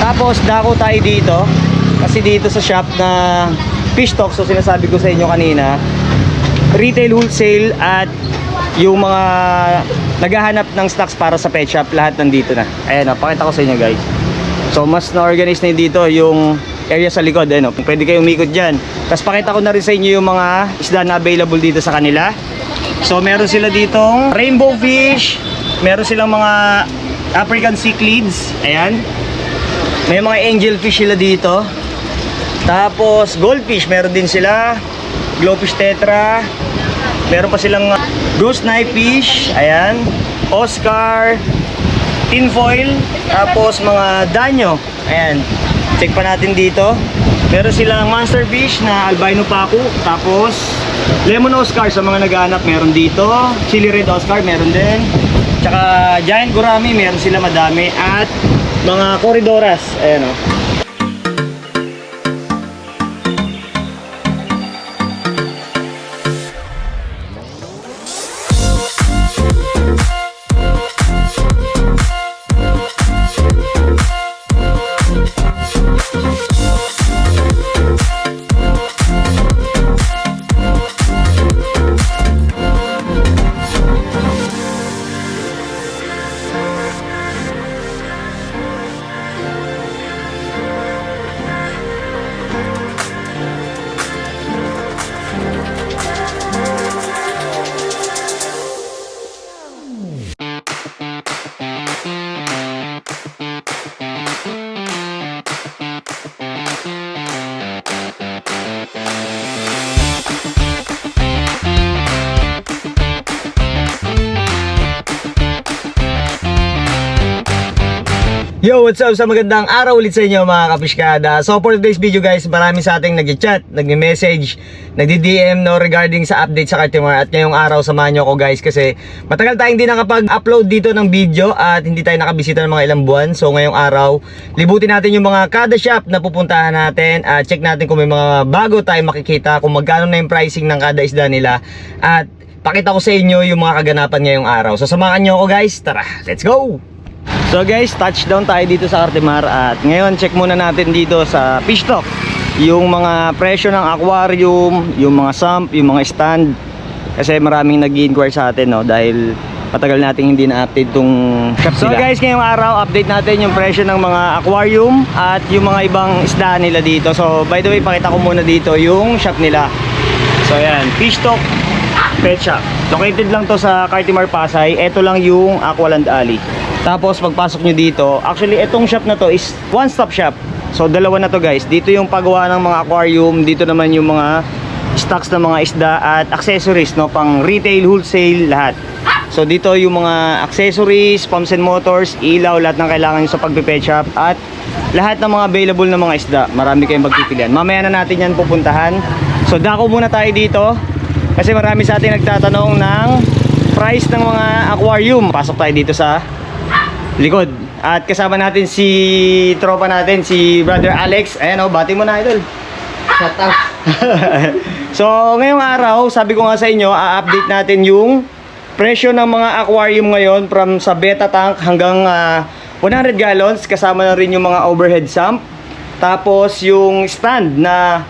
Tapos dako tayo dito. Kasi dito sa shop na fish talk, so sinasabi ko sa inyo kanina, retail, wholesale at yung mga naghahanap ng stocks para sa pet shop, lahat nandito na. Ayan, pakita ko sa inyo guys. So mas na-organize na dito yung area sa likod. Ayan, pwede kayong umikot dyan. Tapos pakita ko na rin sa inyo yung mga isda na available dito sa kanila. So meron sila ditong rainbow fish, meron silang mga African cichlids. Ayan, may mga angel fish sila dito. Tapos goldfish meron din sila, glowfish tetra. Meron pa silang ghost knife fish, ayan, Oscar, tinfoil, tapos mga danyo. Ayan, check pa natin dito. Meron silang monster fish na albino paku, tapos lemon Oscar sa mga naghahanap meron dito. Chili red Oscar meron din. Tsaka giant gurami meron sila madami. At mga corridoras, ayan o. Yo, what's up? Sa magandang araw ulit sa inyo mga kapiskada. So for today's video guys, marami sa ating nag-chat, nag-message, nagdi-DM no, regarding sa update sa Cartimar. At ngayong araw samahan nyo ako guys kasi matagal tayong hindi nakapag-upload dito ng video at hindi tayo nakabisita ng mga ilang buwan. So ngayong araw, libutin natin yung mga kada shop na pupuntahan natin at check natin kung may mga bago tayo makikita, kung magkano na yung pricing ng kada isda nila. At pakita ko sa inyo yung mga kaganapan ngayong araw. So samahan nyo ako guys, tara, let's go! So guys, touchdown tayo dito sa Cartimar at ngayon check muna natin dito sa fish talk yung mga presyo ng aquarium, yung mga sump, yung mga stand. Kasi maraming nag-inquire sa atin no, dahil matagal nating hindi na-update tong shop nila. So guys, ngayong araw update natin yung presyo ng mga aquarium at yung mga ibang isda nila dito. So by the way, pakita ko muna dito yung shop nila. So ayan, fish talk pet shop. Located lang to sa Cartimar, Pasay. Ito lang yung Aqualand Alley. Tapos pagpasok nyo dito, actually itong shop na to is one-stop shop. So dalawa na to guys. Dito yung paggawa ng mga aquarium, dito naman yung mga stocks ng mga isda at accessories no, pang retail, wholesale, lahat. So dito yung mga accessories, pumps and motors, ilaw, lahat ng kailangan nyo sa pagpe-pet shop at lahat ng mga available na mga isda. Marami kayong magpipilian. Mamaya na natin yan pupuntahan. So dako muna tayo dito kasi marami sa atin nagtatanong ng price ng mga aquarium. Pasok tayo dito sa likod. At kasama natin si tropa natin, si Brother Alex. Ayan o, bati mo na idol. Shout out. So ngayong araw, sabi ko nga sa inyo, a-update natin yung presyo ng mga aquarium ngayon from sa beta tank hanggang 100 gallons. Kasama na rin yung mga overhead sump. Tapos yung stand na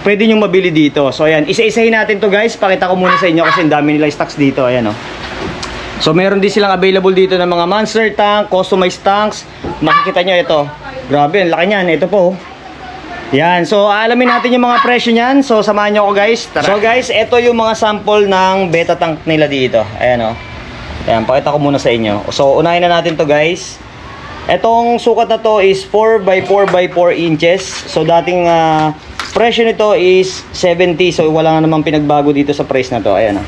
pwede nyo mabili dito. So ayan, isa-isahin natin to guys. Pakita ko muna sa inyo kasi ang dami nila stocks dito. Ayan o. So meron din silang available dito ng mga monster tank, customized tanks. Makikita nyo ito. Grabe, ang laki niyan. Ito po. Yan. So alamin natin yung mga presyo niyan. So samahan nyo ako guys. Tara. So guys, ito yung mga sample ng beta tank nila dito. Ayan o. Ayan, pakita ko muna sa inyo. So unahin na natin to guys. Etong sukat na to is 4x4x4 inches. So dating presyo nito is 70. So wala nga namang pinagbago dito sa price na to. Ayan o.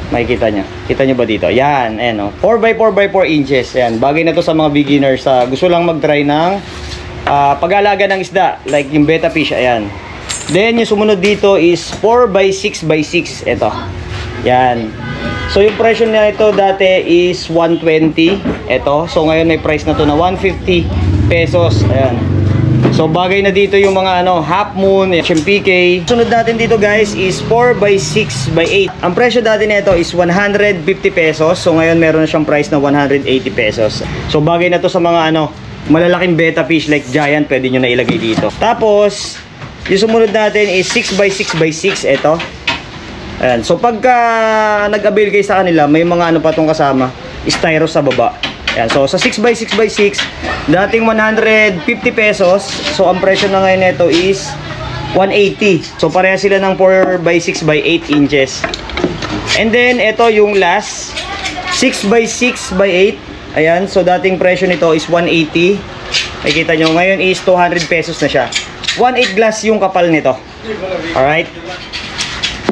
Makikita nyo. Kita nyo ba dito? Yan. Ayan o. 4x4x4 inches. Ayan. Bagay na to sa mga beginners. Gusto lang mag-try ng pag-alaga ng isda. Like yung beta fish. Ayan. Then yung sumunod dito is 4x6x6. Ito. Yan. So yung presyo na ito dati is 120. Ito. So ngayon may price na to na 150 pesos. Ayan. So bagay na dito yung mga half moon, HMPK. Sunod natin dito guys is 4x6x8. Ang presyo dati nito is 150 pesos. So ngayon meron na siyang price na 180 pesos. So bagay na to sa mga malalaking betta fish like giant, pwede nyo na ilagay dito. Tapos, yung sumunod natin is 6x6x6. Ito. Ayan. So, pagka nag-avail kayo sa kanila, may mga ano pa itong kasama. Styro sa baba. Ayan. So, sa 6x6x6, dating 150 pesos. So, ang presyo na ngayon nito is 180. So, pareha sila ng 4x6x8 inches. And then, ito yung last. 6x6x8. Ayan. So, dating presyo nito is 180. Nakikita nyo, ngayon is 200 pesos na siya. 1/8 glass yung kapal nito. Alright.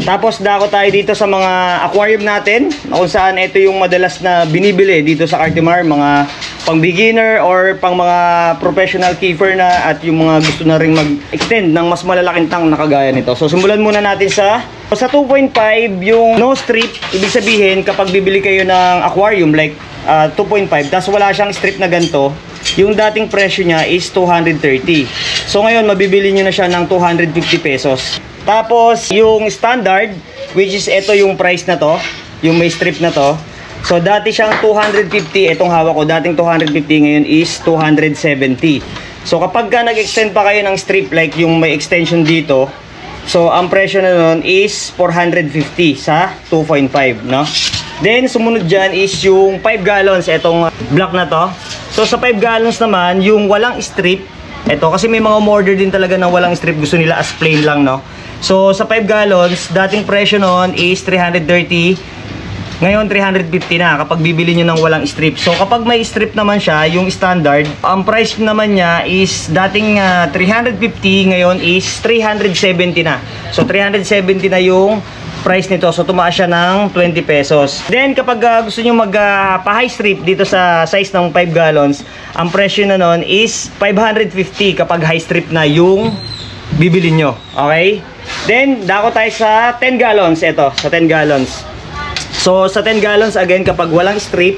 Tapos dako tayo dito sa mga aquarium natin, kung saan ito yung madalas na binibili dito sa Cartimar, mga pang beginner or pang mga professional keeper na at yung mga gusto na ring mag-extend ng mas malalaking tank na kagaya nito. So simulan muna natin sa 2.5 yung no strip. Ibig sabihin kapag bibili kayo ng aquarium like 2.5 tapos wala siyang strip na ganito, yung dating presyo niya is 230. So ngayon mabibili nyo na siya ng 250 pesos. Tapos yung standard, which is ito yung price na to, yung may strip na to. So dati siyang 250, itong hawak ko, dating 250, ngayon is 270. So kapag ka nag-extend pa kayo ng strip like yung may extension dito, so ang presyo na nun is 450 sa 2.5, no? Then sumunod dyan is yung 5 gallons, itong block na to. So sa 5 gallons naman, yung walang strip, ito kasi may mga umorder din talaga ng walang strip, gusto nila as plain lang, no? So sa 5 gallons, dating presyo noon is 330. Ngayon 350 na kapag bibili nyo ng walang strip. So kapag may strip naman siya, yung standard, ang price naman niya is dating 350, ngayon is 370 na. So 370 na yung price nito. So tumaas siya ng 20 pesos. Then kapag gusto nyo pa-high strip dito sa size ng 5 gallons, ang presyo na noon is 550 kapag high strip na yung bibili nyo. Okay? Then, dako tayo sa 10 gallons. Ito, sa 10 gallons. So, sa 10 gallons, again, kapag walang strip,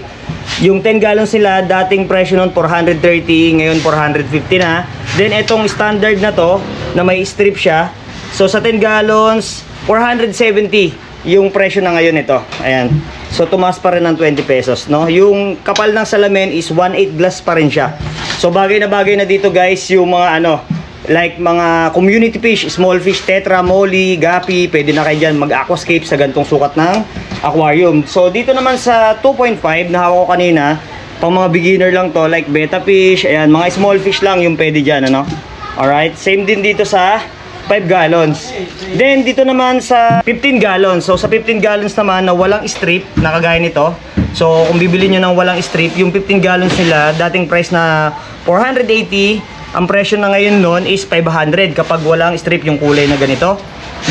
yung 10 gallons nila, dating presyo nun 430, ngayon 450 na. Then, itong standard na to, na may strip siya. So, sa 10 gallons, 470 yung presyo na ngayon ito. Ayan. So, tumaas pa rin ng 20 pesos, no? Yung kapal ng salamin is 1/8 glass pa rin siya. So, bagay na dito, guys, yung mga like mga community fish, small fish, tetra, molly, gapi, pwede na kayo dyan mag-aquascape sa gantong sukat ng aquarium. So dito naman sa 2.5 na hawak ko kanina, pang mga beginner lang to, like betta fish, ayan, mga small fish lang yung pwede dyan, ano? Alright, same din dito sa 5 gallons. Then dito naman sa 15 gallons. So sa 15 gallons naman na walang strip, na kagaya nito. So kung bibili nyo ng walang strip, yung 15 gallons nila, dating price na 480, ang presyo na ngayon nun is 500 kapag walang strip yung kulay na ganito.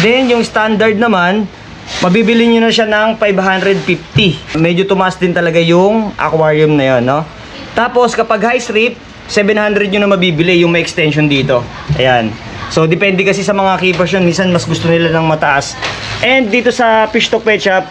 Then yung standard naman, mabibili nyo na siya ng 550. Medyo tumaas din talaga yung aquarium na yun, no? Tapos kapag high strip, 700 nyo na mabibili yung may extension dito. Ayan. So depende kasi sa mga keepers yun, minsan mas gusto nila ng mataas. And dito sa Fish Talk Pet Shop,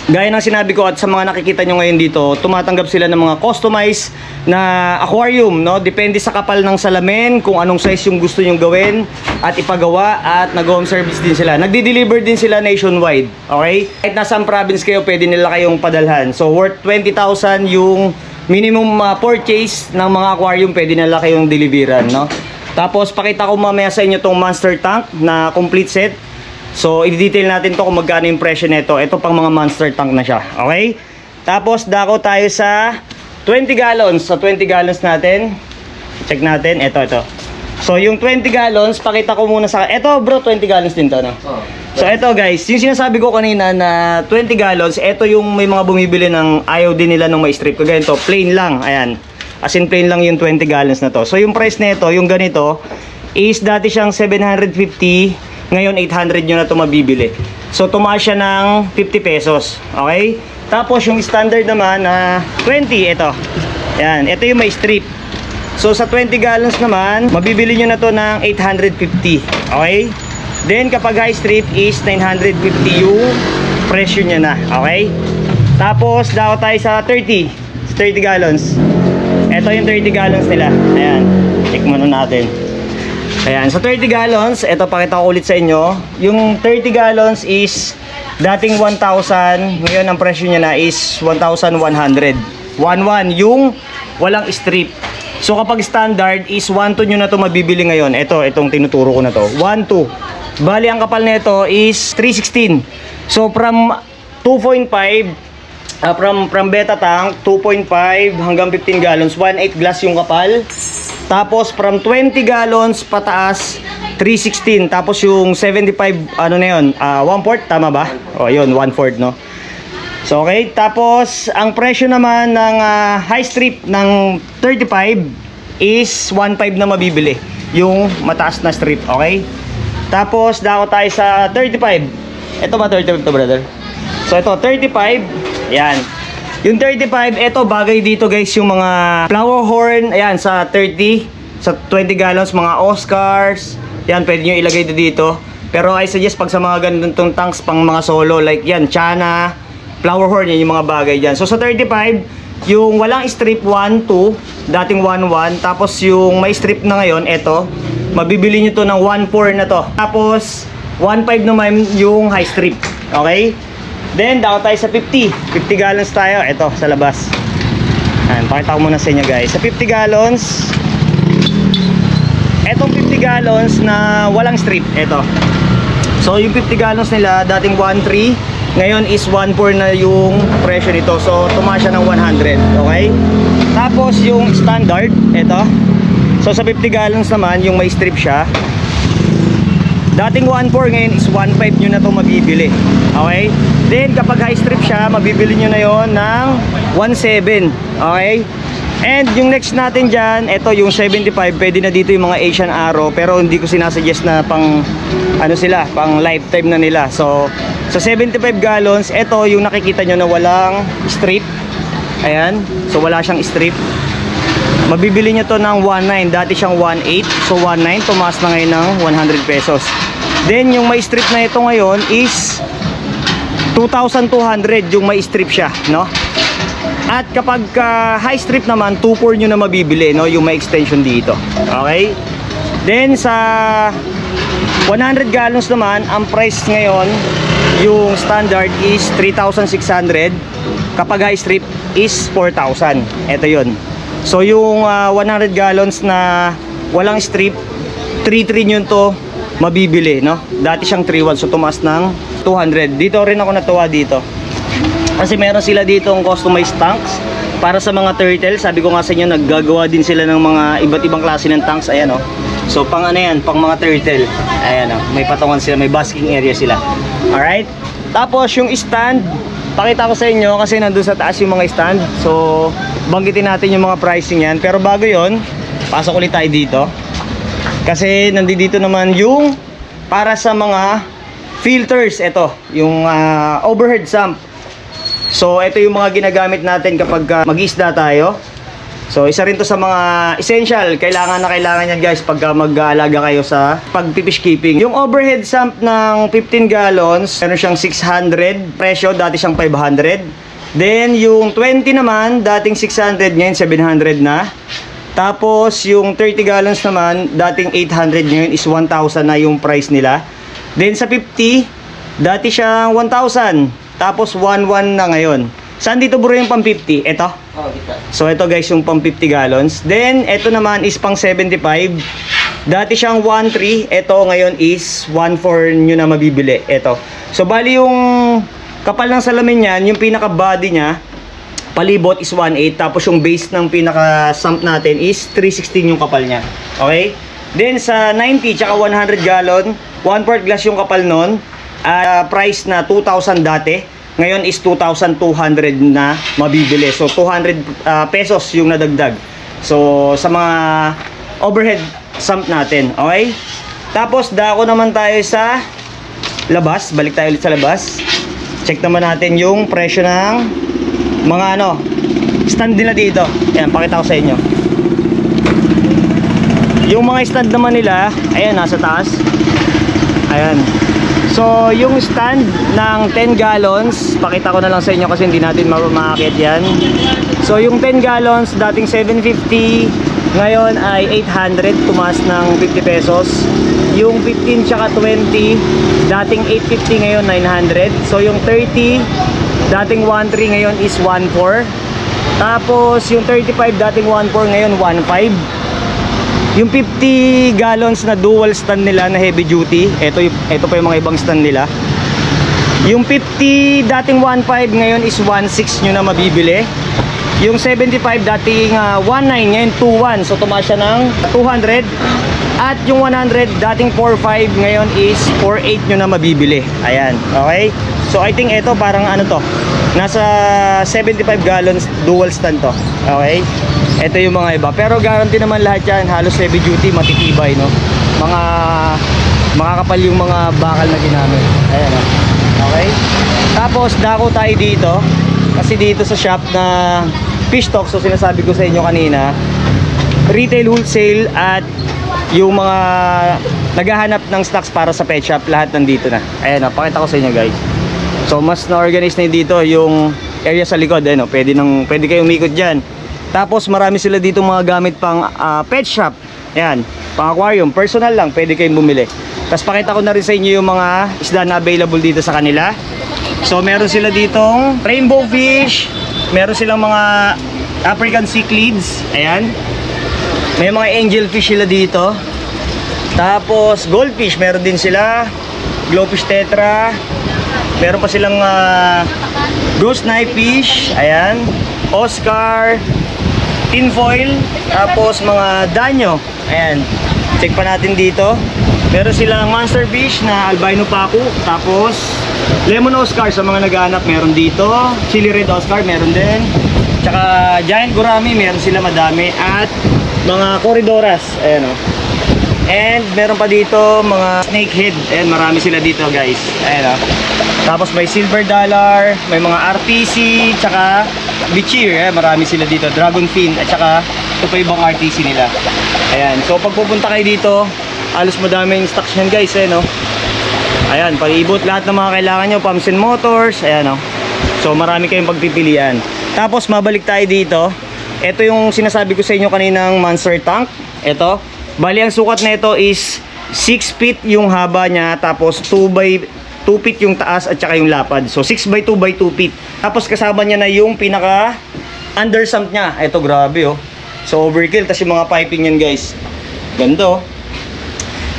gaya ng sinabi ko at sa mga nakikita nyo ngayon dito, tumatanggap sila ng mga customized na aquarium, no? Depende sa kapal ng salamin, kung anong size yung gusto nyong gawin at ipagawa, at nag-home service din sila. Nagdi-deliver din sila nationwide, okay? Kahit nasang province kayo, pwede nila kayong padalhan. So worth 20,000 yung minimum purchase ng mga aquarium, pwede nila kayong deliveran, no? Tapos pakita ko mamaya sa inyo tong monster tank na complete set. So, i-detail natin to kung magkano yung presyo nito. Ito pang mga monster tank na siya. Okay? Tapos, dako tayo sa 20 gallons. Sa 20 gallons natin, check natin. Ito. So, yung 20 gallons, pakita ko muna sa... Ito, bro, 20 gallons din to, no? So, ito, guys. Yung sinasabi ko kanina na 20 gallons, ito yung may mga bumibili ng ayaw din nila ng may strip. Kagaya ito, plain lang. Ayan. As in, plain lang yung 20 gallons na to. So, yung price nito, yung ganito, is dati siyang 750. Ngayon 800 nyo na ito mabibili. So tumaas siya ng 50 pesos. Okay? Tapos yung standard naman na 20, ito. Yan, ito yung may strip. So sa 20 gallons naman, mabibili nyo na to ng 850. Okay? Then kapag high strip is 950 yung presyo niya na. Okay? Tapos daw tayo sa 30 gallons. Ito yung 30 gallons nila. Ayan, check muna natin. Ayan, sa 30 gallons, ito pakita ko ulit sa inyo. Yung 30 gallons is dating 1,000, ngayon ang presyo niya na is 1,100. 1,1 yung walang strip. So kapag standard is 1.2 nyo na to mabibili ngayon. Itong tinuturo ko na to. 1.2. Bali ang kapal nito is 316. So from 2.5 from beta tank 2.5 hanggang 15 gallons, 1.8 glass yung kapal. Tapos from 20 gallons pataas 316. Tapos yung 75 ano na yun, 1/4 tama ba? O yun, 1/4 no. So okay, tapos ang presyo naman ng high strip ng 35 is 1.5 na mabibili. Yung mataas na strip, okay? Tapos dako tayo sa 35. Ito ba 35 to, brother? So ito 35. Yan. Yung 35, ito bagay dito guys yung mga flower horn, ayan sa 30, sa 20 gallons, mga Oscars. Yan, pwede nyo ilagay dito. Pero I suggest pag sa mga ganitong tanks pang mga solo like yan, Chana, flower horn, yan yung mga bagay dyan. So sa 35, yung walang strip 1, 2, dating 1, 1. Tapos yung may strip na ngayon, eto, mabibili nyo to ng 1.4 na to. Tapos 1.5 naman yung high strip. Okay? Then, dako tayo sa 50. 50 gallons tayo. Eto, sa labas. Ayan, pakita ko muna sa inyo guys. Sa 50 gallons, etong 50 gallons na walang strip. Eto. So, yung 50 gallons nila, dating 1.3. Ngayon is 1.4 na yung presyo nito. So, tumaas siya ng 100. Okay? Tapos, yung standard, eto. So, sa 50 gallons naman, yung may strip siya. Dating 1.4, ngayon is 1.5 nyo na ito mabibili. Okay? Then, kapag high strip siya, mabibili nyo na yon ng 1.7. Okay? And yung next natin dyan, ito yung 75, pwede na dito yung mga Asian Arrow, pero hindi ko sinasuggest na pang ano sila, pang lifetime na nila. So sa 75 gallons, ito yung nakikita nyo na walang strip. Ayan, so wala siyang strip. Mabibili nyo to ng 1.9, dati siyang 1.8, so 1.9, tumaas na ngayon ng 100 pesos. Then yung may strip na ito ngayon is 2,200 yung may strip siya, no? At kapag high strip naman, 2.4 nyo na mabibili, no? Yung may extension dito. Okay? Then sa 100 gallons naman, ang price ngayon, yung standard is 3,600. Kapag high strip is 4,000. Ito yun. So yung 100 gallons na walang strip, 3.3 nyo to mabibili, no? Dati siyang 3.1, so tumaas ng 200. Dito rin ako natuwa dito. Kasi meron sila dito ang customized tanks para sa mga turtle. Sabi ko nga sa inyo, naggagawa din sila ng mga iba't ibang klase ng tanks. Ayan o. So pang ano yan, pang mga turtle. Ayan o, may patungan sila, may basking area sila. Alright. Tapos yung stand, pakita ko sa inyo kasi nandun sa taas yung mga stand. So banggitin natin yung mga pricing yan. Pero bago yon, pasok ulit tayo dito. Kasi nandito naman yung para sa mga filters. Ito, yung overhead sump. So ito yung mga ginagamit natin kapag mag-isda tayo. So isa rin to sa mga essential, kailangan yan guys pag mag-aalaga kayo sa pag-fish keeping. Yung overhead sump ng 15 gallons, meron siyang 600 presyo, dati siyang 500. Then yung 20 naman, dating 600, ngayon 700 na. Tapos yung 30 gallons naman, dating 800, ngayon is 1,000 na yung price nila. Then sa 50, dati siyang 1,000. Tapos 1.1 na ngayon. Saan dito bro yung pang 50? Ito? Oh, dito. So ito guys yung pang 50 gallons. Then ito naman is pang 75. Dati siyang 1.3. Ito ngayon is 1.4 nyo na mabibili. Ito. So bali yung kapal ng salamin niyan, yung pinaka body niya, palibot is 1.8. Tapos yung base ng pinaka sump natin is 316 yung kapal niya. Okay? Then sa 90 tsaka 100 gallon, 1/4 glass yung kapal nun. Price na 2,000 dati, ngayon is 2,200 na mabibili. So 200 pesos yung nadagdag. So sa mga overhead sump natin, okay? Tapos dako naman tayo sa labas, balik tayo ulit sa labas. Check naman natin yung presyo ng mga stand nila dito. Ayan, pakita ko sa inyo. Yung mga stand naman nila, ayan, nasa taas. Ayan. So, yung stand ng 10 gallons, pakita ko na lang sa inyo kasi hindi natin makakit yan. So, yung 10 gallons, dating 750, ngayon ay 800, tumaas ng 50 pesos. Yung 15 tsaka 20, dating 850, ngayon 900. So, yung 30, dating 1.3, ngayon is 1.4. Tapos yung 35 dating 1.4 ngayon 1.5. Yung 50 gallons na dual stand nila na heavy duty, ito pa yung mga ibang stand nila. Yung 50 dating 1.5 ngayon is 1.6 nyo na mabibili. Yung 75 dating 1.9 ngayon 2.1, so tumaas siya ng 200. At yung 100 dating 4.5 ngayon is 4.8 nyo na mabibili. Ayan, okay? So I think ito parang ano to, nasa 75 gallons dual stand to. Okay? Ito yung mga iba. Pero guarantee naman lahat yan, halos heavy duty, matitibay, no? Makakapal yung mga bakal na ginamit. Ayan, no? Okay? Tapos dako tayo dito. Kasi dito sa shop na Fish Talk, so sinasabi ko sa inyo kanina, retail, wholesale at yung mga naghahanap ng stocks para sa pet shop, lahat nandito na. Ayan, pakita ko sa inyo guys. So mas na-organize na dito yung area sa likod. Ayan, pwede kayo umikot dyan. Tapos marami sila dito mga gamit pang pet shop. Ayan, pang aquarium, personal lang, pwede kayong bumili. Tapos pakita ko na rin sa inyo yung mga isda na available dito sa kanila. So meron sila ditong rainbow fish, meron silang mga African cichlids, ayan. May mga angelfish sila dito. Tapos goldfish, meron din sila. Glowfish tetra. Meron pa silang ghost knife fish, ayan. Oscar, tinfoil, tapos mga danyo, ayan. Check pa natin dito. Meron silang monster fish na albino paku, tapos lemon Oscar sa mga naghahanap, meron dito. Chili red Oscar, meron din. Tsaka giant gurami, meron sila madami. At mga corridoras, ayan o. And meron pa dito mga snakehead, ayan, marami sila dito guys. Ayan o. Tapos may silver dollar, may mga RTC, tsaka bichir, ayan, marami sila dito. Dragon fin, at tsaka ito pa ibang RTC nila. Ayan, so pag pupunta kayo dito, halos madaming stocks yan guys, ayan o. Ayan, pag-ibot lahat ng mga kailangan nyo, pumps and motors, ayan o. So marami kayong pagpipilian. Tapos mabalik tayo dito. Ito yung sinasabi ko sa inyo kaninang monster tank. Ito, bali ang sukat na ito is 6 feet yung haba niya, tapos 2 by 2 feet yung taas at saka yung lapad. So 6 by 2 by 2 feet. Tapos kasama niya na yung pinaka undersump niya. Ito grabe oh. So overkill, tapos yung mga piping yan guys. Ganda oh.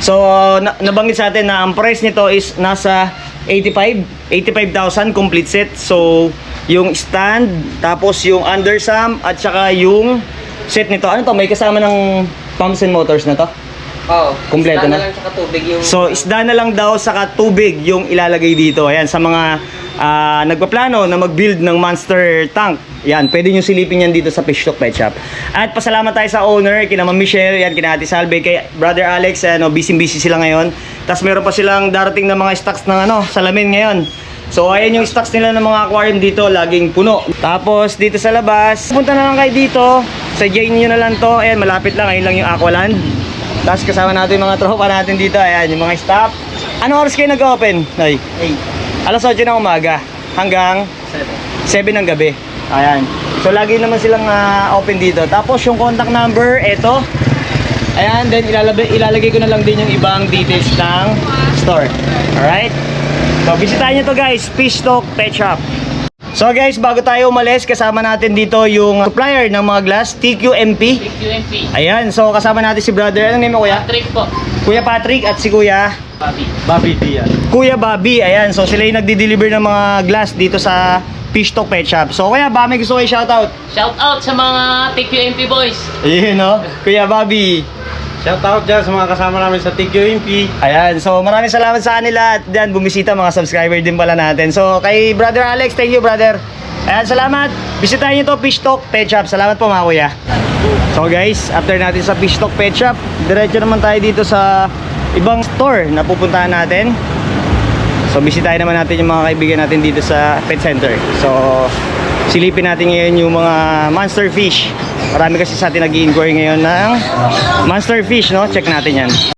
So nabanggit sa atin na ang price nito is nasa 85,000 complete set. So yung stand, tapos yung undersump at saka yung set nito. Ano to? May kasama ng pumps and motors na to? Oo. Kompleto Isda na? lang saka tubig yung... So isda na lang daw saka tubig yung ilalagay dito. Ayan, sa mga nagpaplano na mag-build ng monster tank, yan, pwede nyo silipin yan dito sa Fish Talk Pet Shop. At pasalamat tayo sa owner, kina Ma'am Michelle, yan, kina Ate Salve, kay Brother Alex, busy sila ngayon. Tapos meron pa silang darating na mga stocks ng salamin ngayon. So ayan yung stocks nila ng mga aquarium dito, laging puno. Tapos dito sa labas, punta na lang kayo dito, sa Jane nyo na lang to. Ayan, malapit lang, ayun lang yung Aqualand. Tapos kasama natin yung mga tropa natin dito, ayan, yung mga staff. Anong oras kayo nag-open? Ay, 8. alas 8 ng umaga hanggang 7 ng gabi. Ayan. So lagi naman silang open dito. Tapos yung contact number, eto. Ayan, then ilalagay ko na lang din yung ibang details ng store. Alright? So bisitahin nyo to guys, Fish Talk Pet Shop. So guys, bago tayo umalis, kasama natin dito yung supplier ng mga glass, TQMP. QMP. Ayan, so kasama natin si brother. Anong name mo kuya? Patrick po. Kuya Patrick at si Kuya Bobby. Kuya Bobby, ayan. So sila yung nagdi-deliver ng mga glass dito sa Fish Talk Pet Shop. So Kuya, ba may gusto kayo shoutout? Shout out sa mga TQMP boys. Ayun no, Kuya Bobby. Shoutout dyan sa mga kasama namin sa TQMP. Ayan, so maraming salamat sa kanila at dyan bumisita, mga subscriber din pala natin. So kay Brother Alex, thank you brother. Ayan, salamat. Bisitahin nyo to, Fish Talk Pet Shop. Salamat po mga kuya. So guys, after natin sa Fish Talk Pet Shop, diretso naman tayo dito sa ibang store na pupuntahan natin. So bisitahin naman natin yung mga kaibigan natin dito sa pet center. So silipin natin ngayon yung mga monster fish. Marami kasi sa atin nag-i-inquire ngayon ng monster fish, no? Check natin yan.